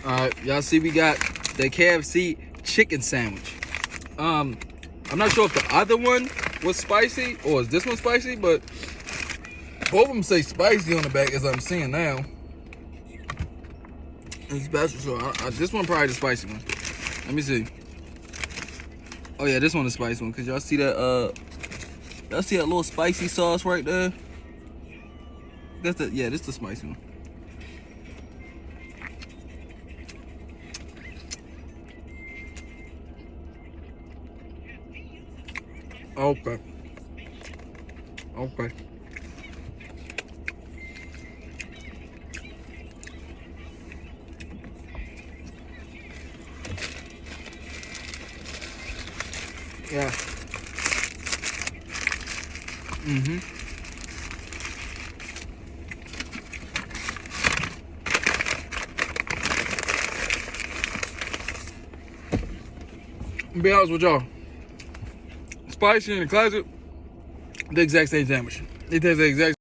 Alright, y'all see we got the KFC chicken sandwich. I'm not sure if the other one was spicy or is this one spicy, but both of them say spicy on the back as I'm seeing now. It's special, so this one probably the spicy one. Let me see. Oh yeah, this one is the spicy one, cause y'all see that little spicy sauce right there? This is the spicy one. Okay. Yeah. Be honest with y'all. Spicy and classic, the exact same sandwich. It tastes the exact